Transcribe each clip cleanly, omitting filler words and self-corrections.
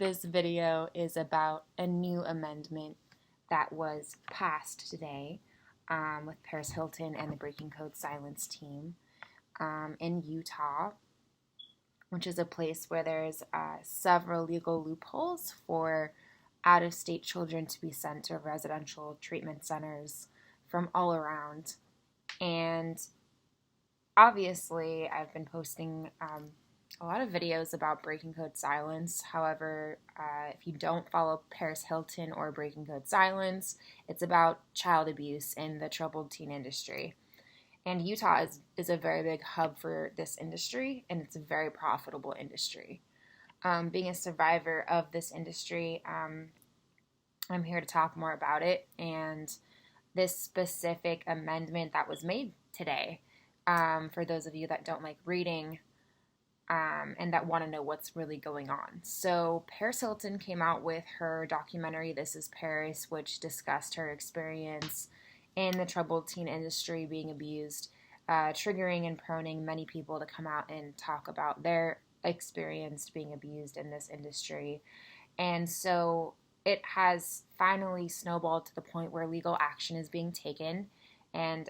This video is about a new amendment that was passed today with Paris Hilton and the Breaking Code Silence team in Utah, which is a place where there's several legal loopholes for out-of-state children to be sent to residential treatment centers from all around. And obviously, I've been posting a lot of videos about Breaking Code Silence. However, if you don't follow Paris Hilton or Breaking Code Silence, it's about child abuse in the troubled teen industry. And Utah is a very big hub for this industry, and it's a very profitable industry. Being a survivor of this industry, I'm here to talk more about it. And this specific amendment that was made today, for those of you that don't like reading, and that want to know what's really going on. So Paris Hilton came out with her documentary, This is Paris, which discussed her experience in the troubled teen industry being abused, triggering and proning many people to come out and talk about their experience being abused in this industry. And so it has finally snowballed to the point where legal action is being taken, and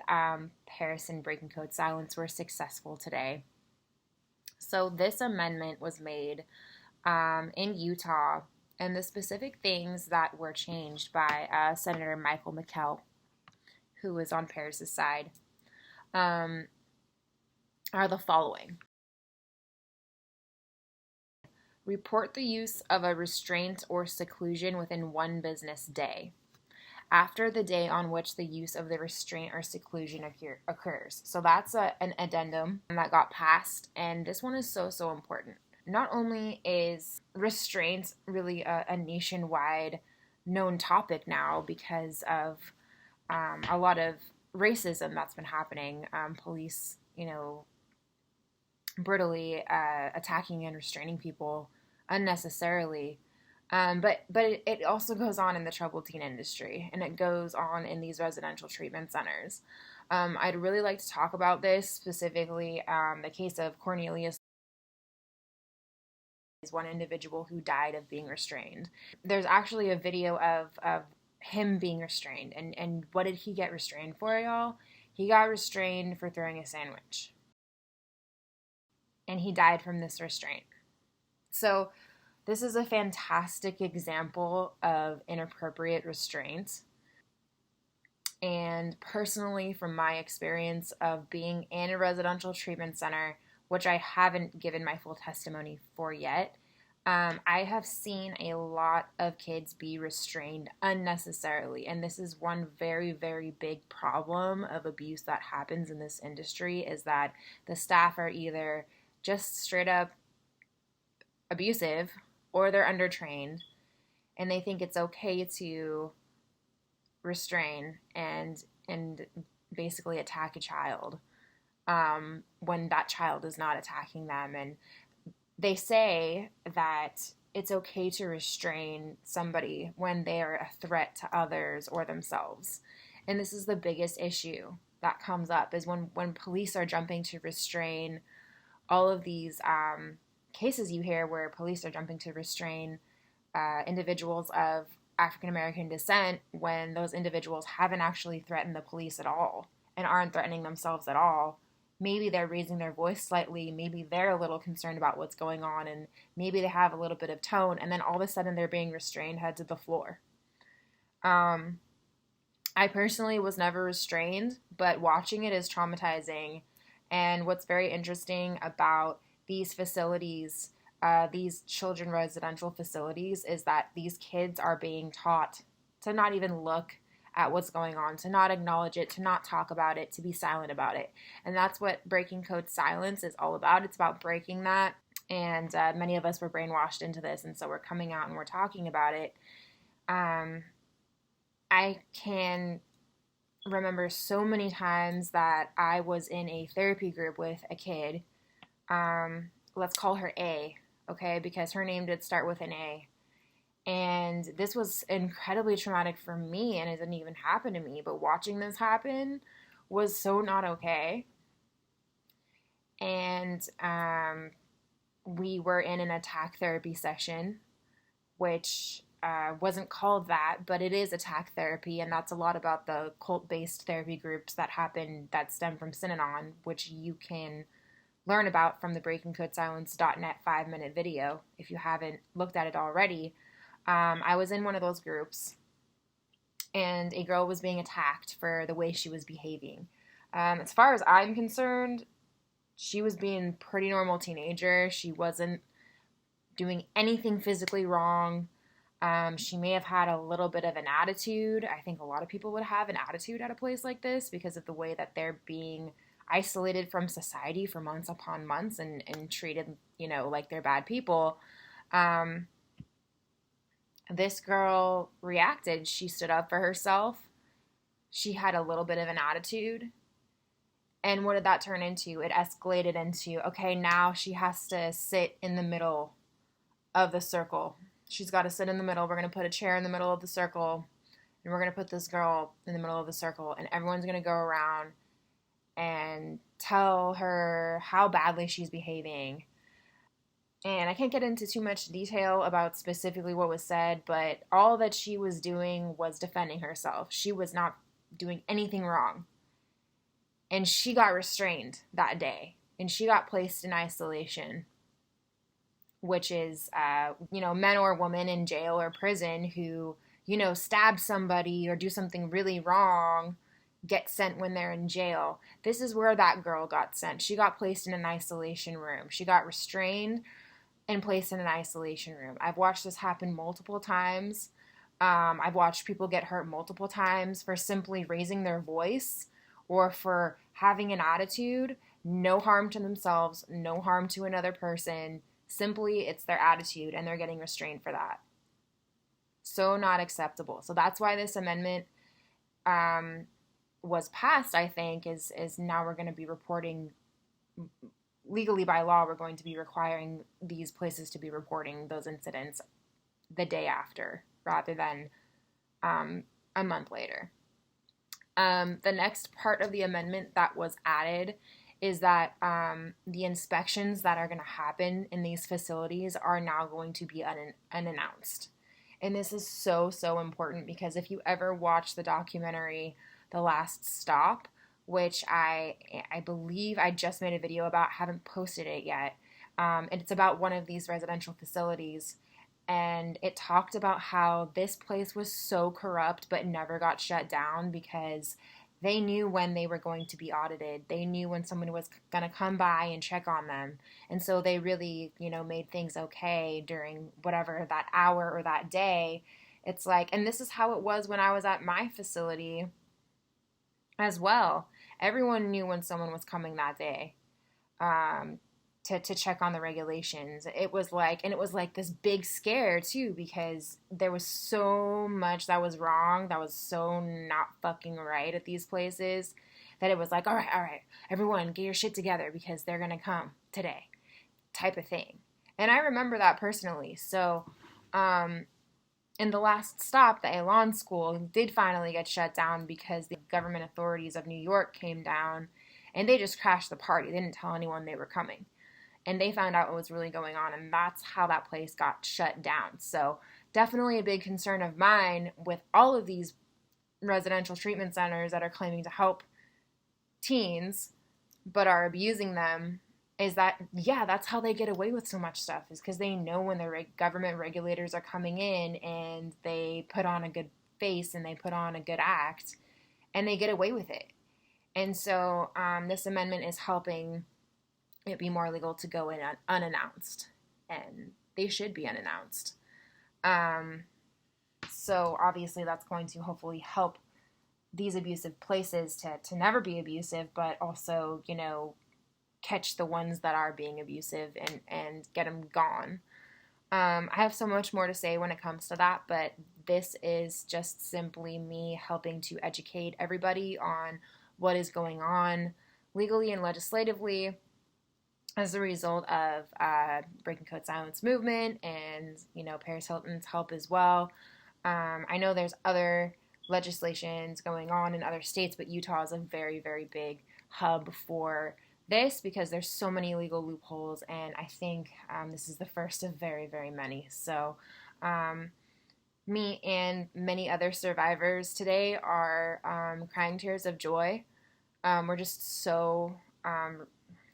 Paris and Breaking Code Silence were successful today. So this amendment was made in Utah, and the specific things that were changed by Senator Michael McKell, who is on Paris's side, are the following. Report the use of a restraint or seclusion within 1 business day, after the day on which the use of the restraint or seclusion occurs. So that's an addendum that got passed, and this one is so important. Not only is restraint really a nationwide known topic now because of a lot of racism that's been happening, police, brutally attacking and restraining people unnecessarily. But it also goes on in the troubled teen industry, and it goes on in these residential treatment centers. I'd really like to talk about this, specifically the case of Cornelius, is one individual who died of being restrained. There's actually a video of him being restrained, and what did he get restrained for, y'all? He got restrained for throwing a sandwich, and he died from this restraint. So this is a fantastic example of inappropriate restraint. And personally, from my experience of being in a residential treatment center, which I haven't given my full testimony for yet, I have seen a lot of kids be restrained unnecessarily. And this is one very, very big problem of abuse that happens in this industry, is that the staff are either just straight up abusive, or they're undertrained, and they think it's okay to restrain and basically attack a child when that child is not attacking them. And they say that it's okay to restrain somebody when they are a threat to others or themselves. And this is the biggest issue that comes up, is when police are jumping to restrain all of these cases you hear where police are jumping to restrain individuals of African American descent when those individuals haven't actually threatened the police at all and aren't threatening themselves at all. Maybe they're raising their voice slightly, maybe they're a little concerned about what's going on, and maybe they have a little bit of tone, and then all of a sudden they're being restrained head to the floor. I personally was never restrained, but watching it is traumatizing. And what's very interesting about these facilities, these children residential facilities, is that these kids are being taught to not even look at what's going on, to not acknowledge it, to not talk about it, to be silent about it. And that's what Breaking Code Silence is all about. It's about breaking that. And many of us were brainwashed into this, and so we're coming out and we're talking about it. I can remember so many times that I was in a therapy group with a kid. Let's call her A, okay, because her name did start with an A. And this was incredibly traumatic for me, and it didn't even happen to me, but watching this happen was so not okay. And we were in an attack therapy session, which wasn't called that, but it is attack therapy, and that's a lot about the cult-based therapy groups that stem from Synanon, which you can learn about from the breakingcodesilence.net 5-minute video if you haven't looked at it already. I was in one of those groups, and a girl was being attacked for the way she was behaving. As far as I'm concerned, she was being a pretty normal teenager. She wasn't doing anything physically wrong. She may have had a little bit of an attitude. I think a lot of people would have an attitude at a place like this because of the way that they're being isolated from society for months upon months and treated, like they're bad people. This girl reacted. She stood up for herself. She had a little bit of an attitude. And what did that turn into? It escalated into, okay, now she has to sit in the middle of the circle. She's got to sit in the middle. We're going to put a chair in the middle of the circle, and we're going to put this girl in the middle of the circle, and everyone's going to go around and tell her how badly she's behaving. And I can't get into too much detail about specifically what was said, but all that she was doing was defending herself. She was not doing anything wrong. And she got restrained that day, and she got placed in isolation, which is, men or women in jail or prison who, stab somebody or do something really wrong get sent when they're in jail. This is where that girl got sent. She got placed in an isolation room. She got restrained and placed in an isolation room. I've watched this happen multiple times. I've watched people get hurt multiple times for simply raising their voice or for having an attitude. No harm to themselves, no harm to another person. Simply, it's their attitude, and they're getting restrained for that. So not acceptable. So that's why this amendment was passed, I think, is now we're going to be reporting, legally by law, we're going to be requiring these places to be reporting those incidents the day after rather than a month later. The next part of the amendment that was added is that the inspections that are going to happen in these facilities are now going to be unannounced. And this is so, so important because if you ever watch the documentary The Last Stop, which I believe I just made a video about, haven't posted it yet, and it's about one of these residential facilities, and it talked about how this place was so corrupt but never got shut down because they knew when they were going to be audited. They knew when someone was going to come by and check on them. And so they really, made things okay during whatever that hour or that day. It's like, and this is how it was when I was at my facility as well. Everyone knew when someone was coming that day to check on the regulations. It was like this big scare too, because there was so much that was wrong, that was so not fucking right at these places, that it was like, all right, everyone get your shit together because they're gonna come today, type of thing. And I remember that personally. So in The Last Stop, the Elan School did finally get shut down because the government authorities of New York came down and they just crashed the party. They didn't tell anyone they were coming. And they found out what was really going on, and that's how that place got shut down. So definitely a big concern of mine with all of these residential treatment centers that are claiming to help teens but are abusing them is that, that's how they get away with so much stuff, is because they know when the government regulators are coming in and they put on a good face and they put on a good act and they get away with it. And so this amendment is helping it be more legal to go in unannounced, and they should be unannounced. So obviously that's going to hopefully help these abusive places to never be abusive, but also, catch the ones that are being abusive and get them gone. I have so much more to say when it comes to that, but this is just simply me helping to educate everybody on what is going on legally and legislatively as a result of Breaking Code Silence movement and, Paris Hilton's help as well. I know there's other legislations going on in other states, but Utah is a very, very big hub for this because there's so many legal loopholes, and I think this is the first of very, very many. So Me and many other survivors today are crying tears of joy. We're just so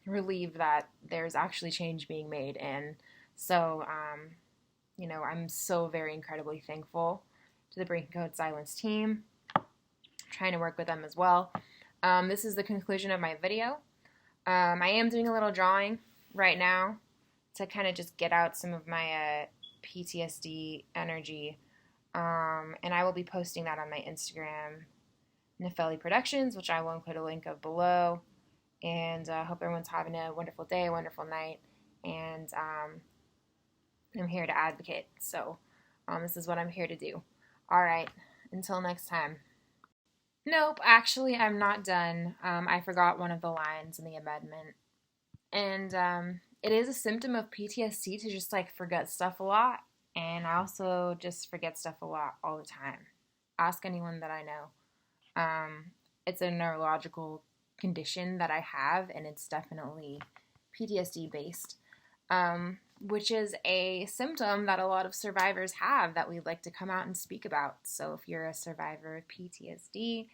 relieved that there's actually change being made. And so, I'm so very incredibly thankful to the Breaking Code Silence team, trying to work with them as well. This is the conclusion of my video. I am doing a little drawing right now to kind of just get out some of my PTSD energy. And I will be posting that on my Instagram, Nefelli Productions, which I will include a link of below. And I hope everyone's having a wonderful day, a wonderful night. And I'm here to advocate. So this is what I'm here to do. All right. Until next time. Nope, actually, I'm not done. I forgot one of the lines in the amendment. And it is a symptom of PTSD to just like forget stuff a lot. And I also just forget stuff a lot all the time. Ask anyone that I know. It's a neurological condition that I have, and it's definitely PTSD based, which is a symptom that a lot of survivors have that we'd like to come out and speak about. So if you're a survivor of PTSD,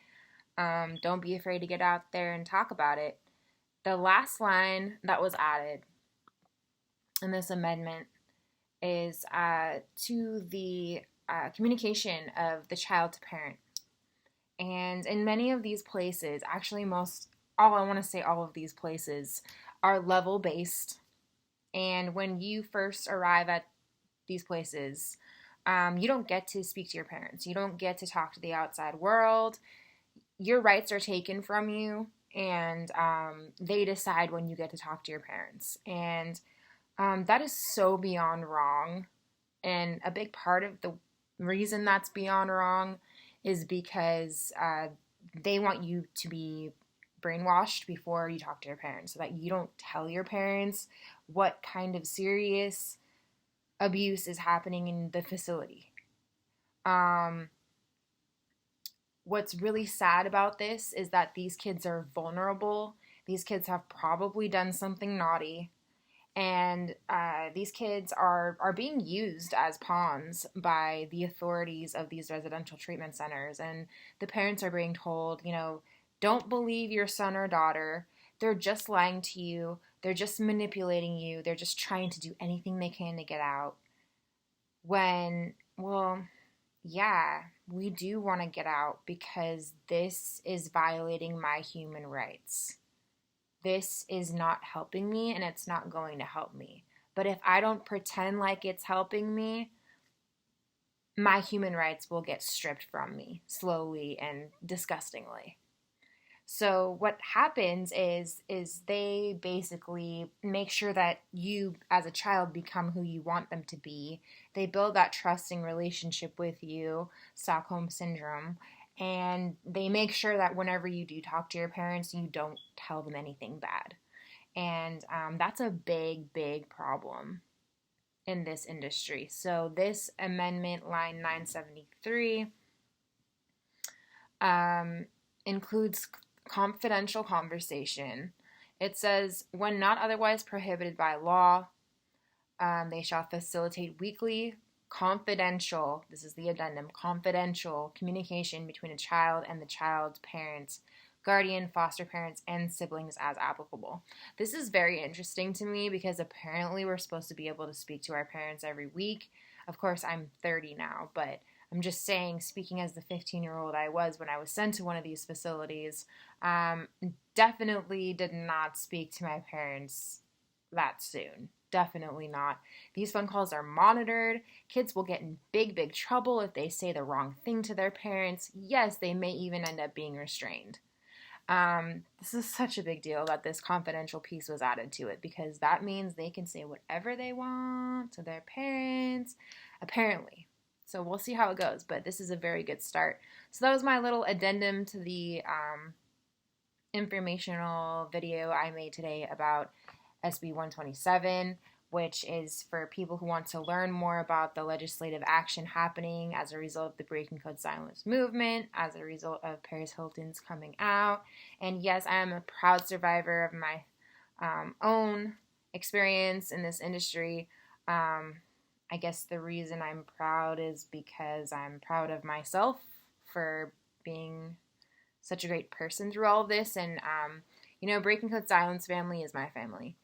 don't be afraid to get out there and talk about it. The last line that was added in this amendment is to the communication of the child to parent. And in many of these places, actually all of these places are level based. And when you first arrive at these places, you don't get to speak to your parents. You don't get to talk to the outside world. Your rights are taken from you, and they decide when you get to talk to your parents. And that is so beyond wrong. And a big part of the reason that's beyond wrong is because they want you to be brainwashed before you talk to your parents, so that you don't tell your parents what kind of serious abuse is happening in the facility. What's really sad about this is that these kids are vulnerable. These kids have probably done something naughty. And these kids are being used as pawns by the authorities of these residential treatment centers. And the parents are being told, don't believe your son or daughter. They're just lying to you. They're just manipulating you. They're just trying to do anything they can to get out. When, well, yeah, we do want to get out because this is violating my human rights. This is not helping me, and it's not going to help me. But if I don't pretend like it's helping me, my human rights will get stripped from me slowly and disgustingly. So what happens is they basically make sure that you as a child become who you want them to be. They build that trusting relationship with you, Stockholm Syndrome, and they make sure that whenever you do talk to your parents, you don't tell them anything bad. And that's a big, big problem in this industry. So this amendment, line 973, includes confidential conversation. It says, when not otherwise prohibited by law, they shall facilitate weekly confidential, this is the addendum, confidential communication between a child and the child's parents, guardian, foster parents, and siblings as applicable. This is very interesting to me because apparently we're supposed to be able to speak to our parents every week. Of course, I'm 30 now, but I'm just saying, speaking as the 15-year-old I was when I was sent to one of these facilities, definitely did not speak to my parents that soon. Definitely not. These phone calls are monitored. Kids will get in big, big trouble if they say the wrong thing to their parents. Yes, they may even end up being restrained. This is such a big deal that this confidential piece was added to it, because that means they can say whatever they want to their parents, apparently. So we'll see how it goes, but this is a very good start. So that was my little addendum to the informational video I made today about SB127, which is for people who want to learn more about the legislative action happening as a result of the Breaking Code Silence movement, as a result of Paris Hilton's coming out. And yes, I am a proud survivor of my own experience in this industry. I guess the reason I'm proud is because I'm proud of myself for being such a great person through all of this. And, Breaking Code Silence family is my family,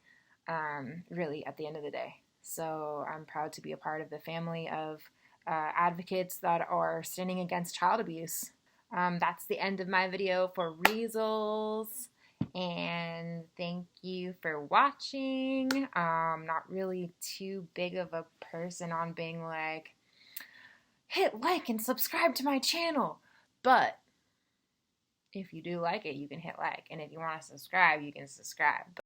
really, at the end of the day. So I'm proud to be a part of the family of advocates that are standing against child abuse. That's the end of my video for Reasels. And thank you for watching. Not really too big of a person on being like, hit like and subscribe to my channel. But if you do like it, you can hit like. And if you want to subscribe, you can subscribe.